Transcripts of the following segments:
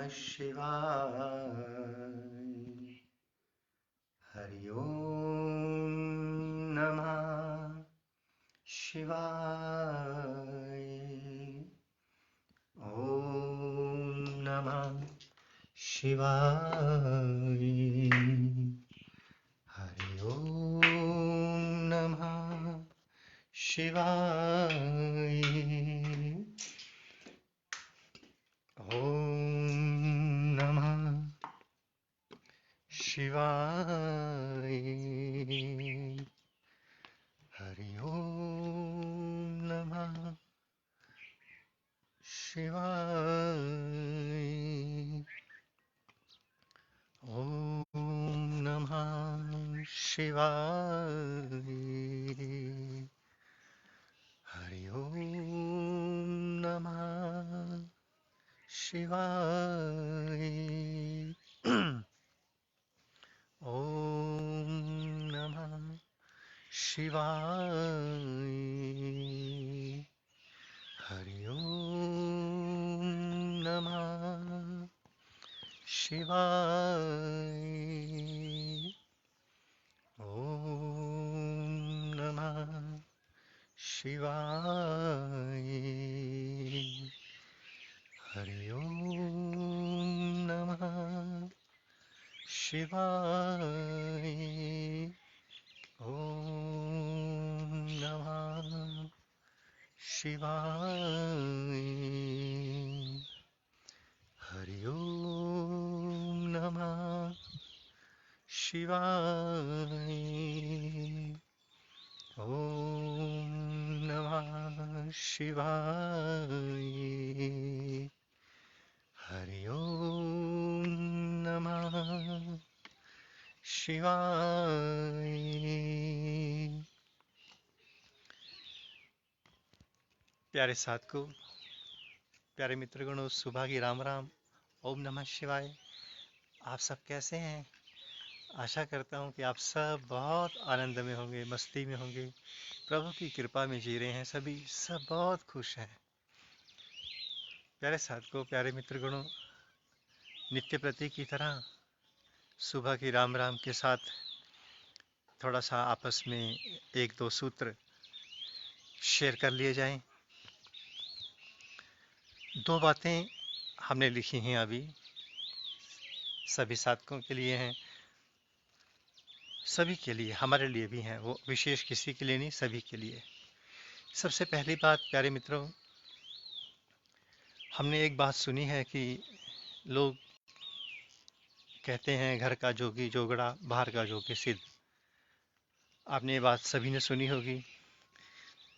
शिवाय। हरि ओम नमः शिवाय। ओम नमः शिवाय। हरि ओम नमः शिवाय। ओम नमः शिवाय। हरि ओम नमः शिवाय। ओम नमः शिवाय। हरि ओम नमः शिवाय। ओम नमः शिवाय। हरि ओम नमः शिवाय। ओम नमः शिवाय। हरि ओम नमः शिवाय। ओम नमः शिवाय। हरि ओम नमः शिवाय। ओम नमः शिवाय। हरि ओम नमः शिवाय। प्यारे साधकों, प्यारे मित्रगणों, सुबह की राम राम। ओम नमः शिवाय। आप सब कैसे हैं? आशा करता हूँ कि आप सब बहुत आनंद में होंगे, मस्ती में होंगे, प्रभु की कृपा में जी रहे हैं। सभी सब बहुत खुश हैं। प्यारे साधकों, प्यारे मित्रगणों, नित्य प्रति की तरह सुबह की राम राम के साथ थोड़ा सा आपस में एक दो सूत्र शेयर कर लिए जाएं। दो बातें हमने लिखी हैं अभी, सभी साधकों के लिए हैं, सभी के लिए, हमारे लिए भी हैं, वो विशेष किसी के लिए नहीं, सभी के लिए। सबसे पहली बात, प्यारे मित्रों, हमने एक बात सुनी है कि लोग कहते हैं घर का जोगी जोगड़ा, बाहर का जोगी सिद्ध। आपने ये बात सभी ने सुनी होगी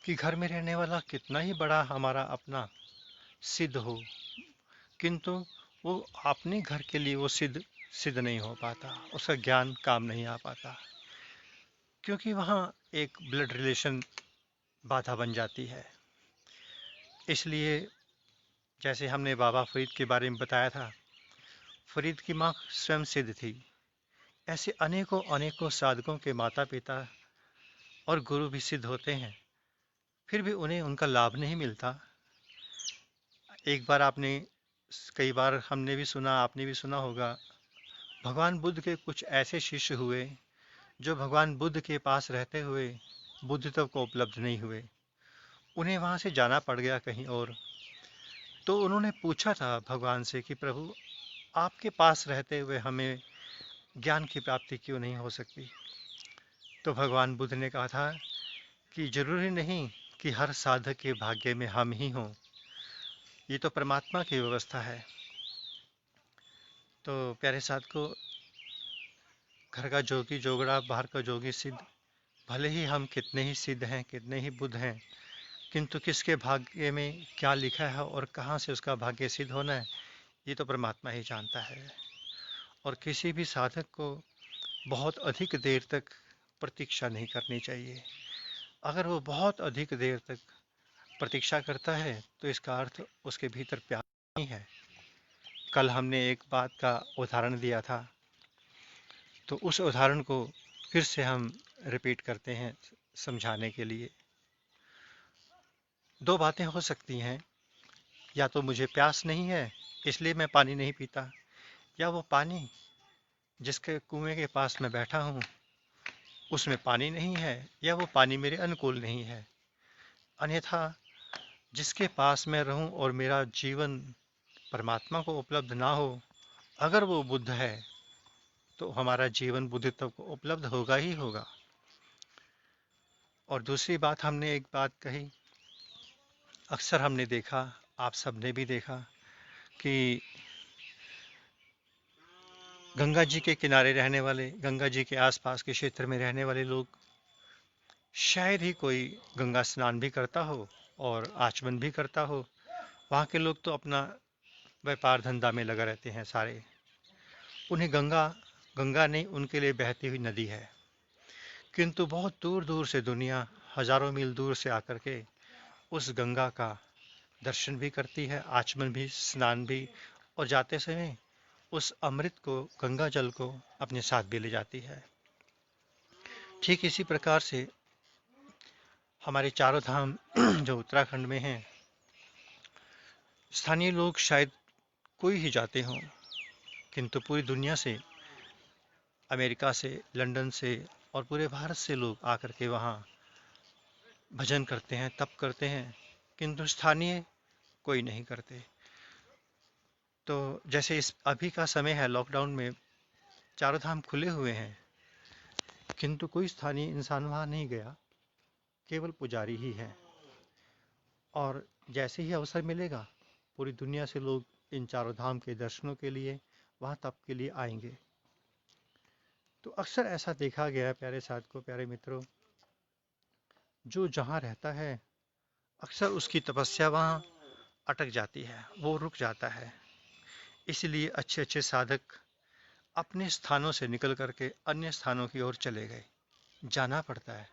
कि घर में रहने वाला कितना ही बड़ा हमारा अपना सिद्ध हो, किंतु वो अपने घर के लिए वो सिद्ध सिद्ध नहीं हो पाता, उसका ज्ञान काम नहीं आ पाता, क्योंकि वहाँ एक ब्लड रिलेशन बाधा बन जाती है। इसलिए जैसे हमने बाबा फरीद के बारे में बताया था, फरीद की माँ स्वयं सिद्ध थी। ऐसे अनेकों अनेकों साधकों के माता पिता और गुरु भी सिद्ध होते हैं, फिर भी उन्हें उनका लाभ नहीं मिलता। एक बार आपने, कई बार हमने भी सुना, आपने भी सुना होगा, भगवान बुद्ध के कुछ ऐसे शिष्य हुए जो भगवान बुद्ध के पास रहते हुए बुद्धत्व को उपलब्ध नहीं हुए, उन्हें वहां से जाना पड़ गया कहीं और। तो उन्होंने पूछा था भगवान से कि प्रभु, आपके पास रहते हुए हमें ज्ञान की प्राप्ति क्यों नहीं हो सकती? तो भगवान बुद्ध ने कहा था कि जरूरी नहीं कि हर साधक के भाग्य में हम ही हों, ये तो परमात्मा की व्यवस्था है। तो प्यारे साधकों, घर का जोगी जोगड़ा, बाहर का जोगी सिद्ध, भले ही हम कितने ही सिद्ध हैं, कितने ही बुद्ध हैं, किंतु किसके भाग्य में क्या लिखा है और कहाँ से उसका भाग्य सिद्ध होना है, ये तो परमात्मा ही जानता है। और किसी भी साधक को बहुत अधिक देर तक प्रतीक्षा नहीं करनी चाहिए। अगर वो बहुत अधिक देर तक प्रतीक्षा करता है तो इसका अर्थ उसके भीतर प्यार नहीं है। कल हमने एक बात का उदाहरण दिया था, तो उस उदाहरण को फिर से हम रिपीट करते हैं समझाने के लिए। दो बातें हो सकती हैं, या तो मुझे प्यास नहीं है इसलिए मैं पानी नहीं पीता, या वो पानी जिसके कुएं के पास मैं बैठा हूँ उसमें पानी नहीं है, या वो पानी मेरे अनुकूल नहीं है। अन्यथा जिसके पास मैं रहूं और मेरा जीवन परमात्मा को उपलब्ध ना हो, अगर वो बुद्ध है तो हमारा जीवन बुद्धित्व को उपलब्ध होगा ही होगा। और दूसरी बात, हमने एक बात कही, अक्सर हमने देखा, आप सबने भी देखा कि गंगा जी के किनारे रहने वाले, गंगा जी के आसपास के क्षेत्र में रहने वाले लोग, शायद ही कोई गंगा स्नान भी करता हो और आचमन भी करता हो। वहाँ के लोग तो अपना व्यापार धंधा में लगा रहते हैं सारे। उन्हें गंगा गंगा नहीं, उनके लिए बहती हुई नदी है। किंतु बहुत दूर दूर से दुनिया, हजारों मील दूर से आकर के उस गंगा का दर्शन भी करती है, आचमन भी, स्नान भी, और जाते समय उस अमृत को, गंगा जल को अपने साथ भी ले जाती है। ठीक इसी प्रकार से हमारे चारों धाम जो उत्तराखंड में हैं, स्थानीय लोग शायद कोई ही जाते हों, किंतु पूरी दुनिया से, अमेरिका से, लंदन से और पूरे भारत से लोग आकर के वहाँ भजन करते हैं, तप करते हैं, किंतु स्थानीय कोई नहीं करते। तो जैसे इस अभी का समय है, लॉकडाउन में चारों धाम खुले हुए हैं, किंतु कोई स्थानीय इंसान वहाँ नहीं गया, केवल पुजारी ही है। और जैसे ही अवसर मिलेगा, पूरी दुनिया से लोग इन चारों धाम के दर्शनों के लिए, वहाँ तप के लिए आएंगे। तो अक्सर ऐसा देखा गया है प्यारे साधकों, प्यारे मित्रों, जो जहाँ रहता है अक्सर उसकी तपस्या वहाँ अटक जाती है, वो रुक जाता है। इसलिए अच्छे अच्छे साधक अपने स्थानों से निकल करके अन्य स्थानों की ओर चले गए, जाना पड़ता है,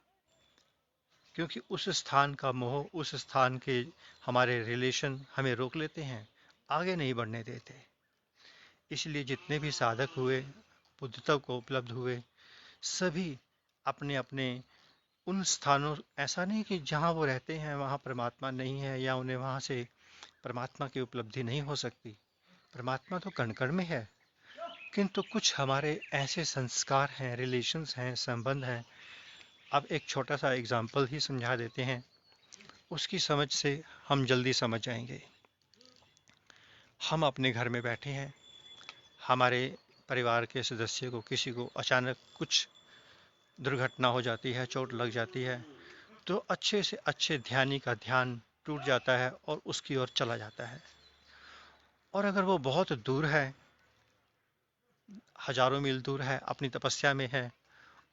क्योंकि उस स्थान का मोह, उस स्थान के हमारे रिलेशन हमें रोक लेते हैं, आगे नहीं बढ़ने देते। इसलिए जितने भी साधक हुए, बुद्धत्व को उपलब्ध हुए, सभी अपने अपने उन स्थानों, ऐसा नहीं कि जहाँ वो रहते हैं वहाँ परमात्मा नहीं है, या उन्हें वहाँ से परमात्मा की उपलब्धि नहीं हो सकती। परमात्मा तो कण कण में है, किंतु कुछ हमारे ऐसे संस्कार हैं, रिलेशंस हैं, संबंध हैं। अब एक छोटा सा एग्जाम्पल ही समझा देते हैं, उसकी समझ से हम जल्दी समझ जाएंगे। हम अपने घर में बैठे हैं, हमारे परिवार के सदस्य को, किसी को अचानक कुछ दुर्घटना हो जाती है, चोट लग जाती है, तो अच्छे से अच्छे ध्यानी का ध्यान टूट जाता है और उसकी ओर चला जाता है। और अगर वो बहुत दूर है, हजारों मील दूर है, अपनी तपस्या में है,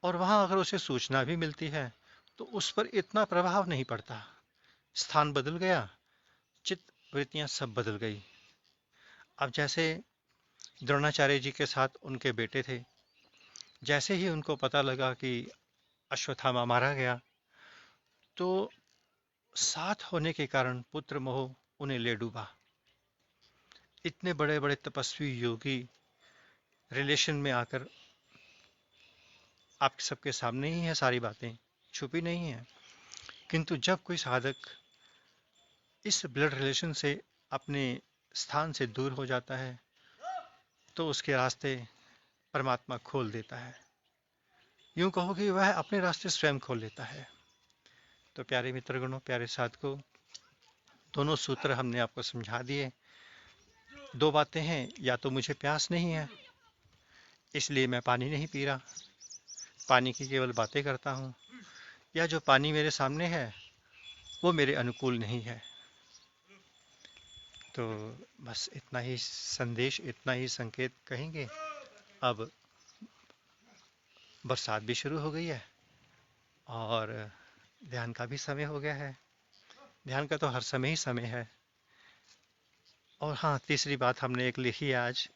और वहां अगर उसे सूचना भी मिलती है, तो उस पर इतना प्रभाव नहीं पड़ता। स्थान बदल गया, चित्त वृत्तियां सब बदल गई। अब जैसे द्रोणाचार्य जी के साथ उनके बेटे थे, जैसे ही उनको पता लगा कि अश्वत्थामा मारा गया, तो साथ होने के कारण पुत्र मोह उन्हें ले डूबा। इतने बड़े बड़े तपस्वी योगी रिलेशन में आकर, आप सबके सामने ही है सारी बातें, छुपी नहीं है, किंतु जब कोई साधक इस ब्लड रिलेशन से अपने स्थान से दूर हो जाता है, तो उसके रास्ते परमात्मा खोल देता है। यूं कहो कि वह अपने रास्ते स्वयं खोल लेता है। तो प्यारे मित्रगणों, प्यारे साधकों, दोनों सूत्र हमने आपको समझा दिए। दो बातें हैं, या तो मुझे प्यास नहीं है इसलिए मैं पानी नहीं पी रहा, पानी की केवल बातें करता हूँ, या जो पानी मेरे सामने है वो मेरे अनुकूल नहीं है। तो बस इतना ही संदेश, इतना ही संकेत कहेंगे। अब बरसात भी शुरू हो गई है और ध्यान का भी समय हो गया है। ध्यान का तो हर समय ही समय है। और हाँ, तीसरी बात हमने एक लिखी है आज,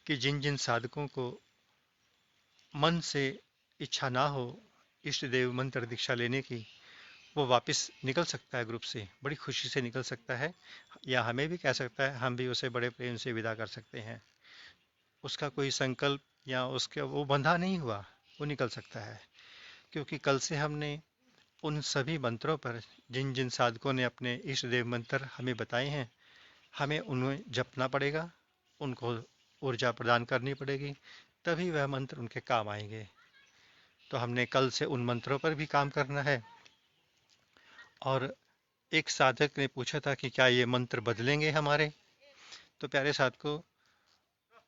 कि जिन जिन साधकों को मन से इच्छा ना हो इष्ट देव मंत्र दीक्षा लेने की, वो वापस निकल सकता है ग्रुप से, बड़ी खुशी से निकल सकता है, या हमें भी कह सकता है, हम भी उसे बड़े प्रेम से विदा कर सकते हैं। उसका कोई संकल्प या उसके वो बंधा नहीं हुआ, वो निकल सकता है। क्योंकि कल से हमने उन सभी मंत्रों पर, जिन जिन साधकों ने अपने इष्ट देव मंत्र हमें बताए हैं, हमें उन्हें जपना पड़ेगा, उनको ऊर्जा प्रदान करनी पड़ेगी, तभी वह मंत्र उनके काम आएंगे। तो हमने कल से उन मंत्रों पर भी काम करना है। और एक साधक ने पूछा था कि क्या ये मंत्र बदलेंगे हमारे? तो प्यारे साथ को,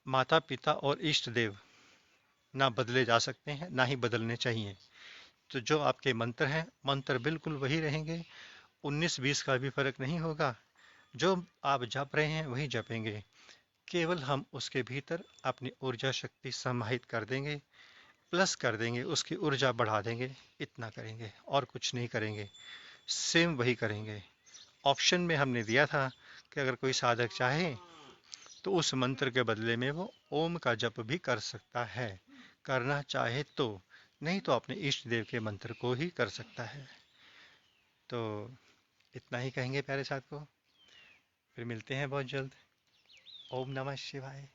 माता पिता और इष्ट देव ना बदले जा सकते हैं, ना ही बदलने चाहिए। तो जो आपके मंत्र हैं, मंत्र बिल्कुल वही रहेंगे, 19-20 का भी फर्क नहीं होगा। जो आप जप रहे हैं वही जपेंगे, केवल हम उसके भीतर अपनी ऊर्जा शक्ति समाहित कर देंगे, प्लस कर देंगे, उसकी ऊर्जा बढ़ा देंगे। इतना करेंगे और कुछ नहीं करेंगे, सेम वही करेंगे। ऑप्शन में हमने दिया था कि अगर कोई साधक चाहे तो उस मंत्र के बदले में वो ओम का जप भी कर सकता है, करना चाहे तो। नहीं तो अपने इष्ट देव के मंत्र को ही कर सकता है। तो इतना ही कहेंगे प्यारे साथ को, फिर मिलते हैं बहुत जल्द। ओम नमः शिवाय।